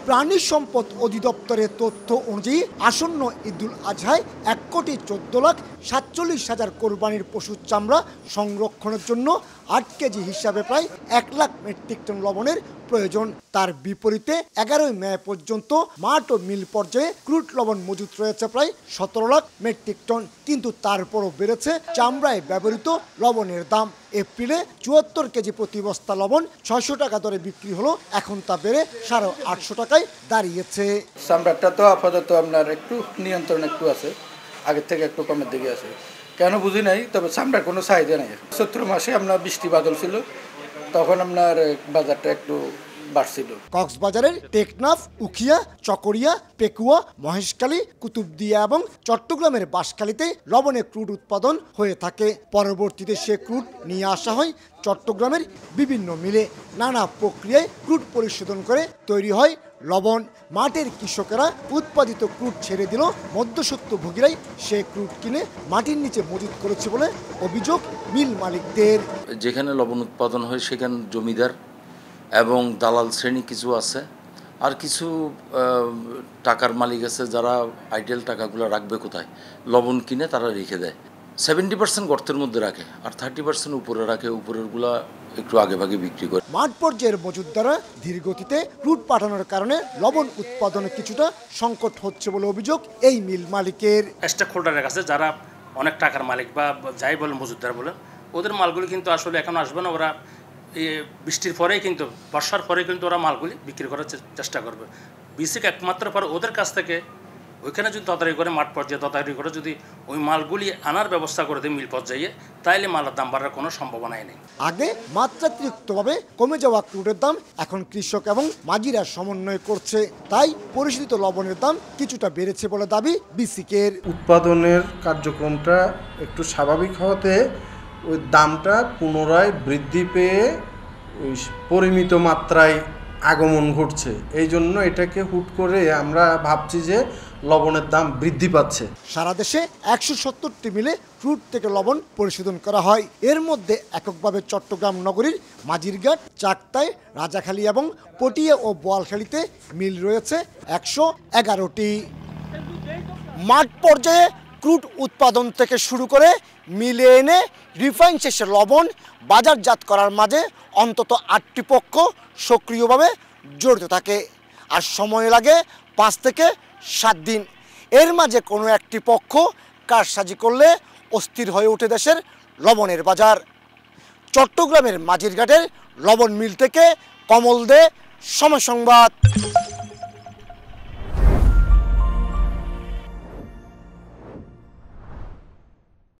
প্রাণী সম্পদ অধিদপ্তরের তথ্য অনুযায়ী আসন্ন ঈদুল আজহায় 1,14,47,000 কোরবানির পশুর চামড়া সংরক্ষণের জন্য 8 কেজি হিসাবে প্রায় 1 লাখ মেট্রিক টন লবণের প্রয়োজন। তার বিপরীতে 11 মে পর্যন্ত মাঠ ও মিল পর্যায়ে ক্রুড লবণ মজুত রয়েছে প্রায় 17 লাখ মেট্রিক টন। কিন্তু তারপরও বেড়েছে চামড়ায় ব্যবহৃত লবণের দাম। এপ্রিলে 74 কেজি প্রতি বস্তা লবণ 600 টাকা দরে বিক্রি হলো, এখন তা বেড়ে 850 টাকায় দাঁড়িয়েছে। চামড়াটা তো আপাতত আপনার একটু নিয়ন্ত্রণ একটু আছে, আগের থেকে একটু কমের দিকে আছে, কেন বুঝি নাই। তবে চামড়ার কোনো চাহিদা নেই। 17 মাসে আপনার বৃষ্টি বাদল ছিল, তখন আপনার বাজারটা একটু বাড়ছিল। কক্সবাজারের টেকনাফ, উখিয়া, চকরিয়া, পেকুয়া, মহেশখালী, কুতুবদিয়া এবং চট্টগ্রামের বাঁশখালীতে লবণের ক্রুড উৎপাদন হয়ে থাকে। পরবর্তীতে সে ক্রুড নিয়ে আসা হয় চট্টগ্রামের বিভিন্ন মিলে। নানা প্রক্রিয়ায় ক্রুড পরিশোধন করে তৈরি হয় লবণ। মাঠের কৃষকেরা উৎপাদিত ক্রুড ছেড়ে দিল মধ্যস্বত্বভোগীরাই সে ক্রুড কিনে মাটির নিচে মজুত করেছে বলে অভিযোগ মিল মালিকদের। যেখানে লবণ উৎপাদন হয় সেখানে জমিদার এবং দালাল শ্রেণী কিছু আছে, আর কিছু টাকার মালিক আছে যারা আইডেল টাকাগুলো রাখবে কোথায়, লবণ কিনে তারা রেখে দেয়। 70% গর্তের মধ্যে রাখে আর 30% উপরে রাখে, উপরেরগুলা একটু আগে ভাগে বিক্রি করে। মাঠ পর্যায়ের মজুতদাররা ধীর গতিতে ক্রুড পাঠানোর কারণে লবণ উৎপাদনে কিছুটা সংকট হচ্ছে বলে অভিযোগ এই মিল মালিকের। স্টক হোল্ডারের কাছে যারা অনেক টাকার মালিক বা যাই বলে মজুতদার বলে, ওদের মালগুলি কিন্তু আসলে এখন আসবে না। ওরা বৃষ্টির পরেই কিন্তু, বর্ষার পরে কিন্তু ওরা মালগুলি বিক্রি করার চেষ্টা করবে। বিসিক একমাত্র পরে ওদের কাছ থেকে ওইখানে যদি তদারকি করে, মাঠ পর্যায়ে তদারকি করে যদি ওই মালগুলি আনার ব্যবস্থা করে দেয় মিল পর্যায়ে, তাইলে মালের দাম বাড়ার কোনো সম্ভাবনাই নেই। আগে মাত্রাতিরিক্তভাবে কমে যাওয়া ক্রুডের দাম এখন কৃষক এবং মাঝিরা সমন্বয় করছে, তাই পরিশোধিত লবণের দাম কিছুটা বেড়েছে বলে দাবি বিসিকের। উৎপাদনের কার্যক্রমটা একটু স্বাভাবিক হতে ওই দামটা পুনরায় বৃদ্ধি পেয়ে ওই পরিমিত মাত্রায় আগমন ঘটছে। এই জন্য এটাকে হুট করে আমরা ভাবছি যে লবণের দাম বৃদ্ধি পাচ্ছে। সারা দেশে 170টি মিলে ক্রুড থেকে লবণ পরিশোধন করা হয়। এর মধ্যে এককভাবে চট্টগ্রাম নগরীর মাঝিরঘাট, চাকতাই, রাজাখালী এবং পটিয়া ও বোয়ালখালীতে মিল রয়েছে 111টি। মাঠ পর্যায়ে ক্রুড উৎপাদন থেকে শুরু করে মিলে এনে রিফাইন শেষে লবণ বাজারজাত করার মাঝে অন্তত 8টি পক্ষ সক্রিয়ভাবে জড়িত থাকে, আর সময় লাগে 5 থেকে 7 দিন। এর মাঝে কোনো একটি পক্ষ কারসাজি করলে অস্থির হয়ে ওঠে দেশের লবণের বাজার। চট্টগ্রামের মাঝিরঘাটের লবণ মিল থেকে কমল দে, সময় সংবাদ।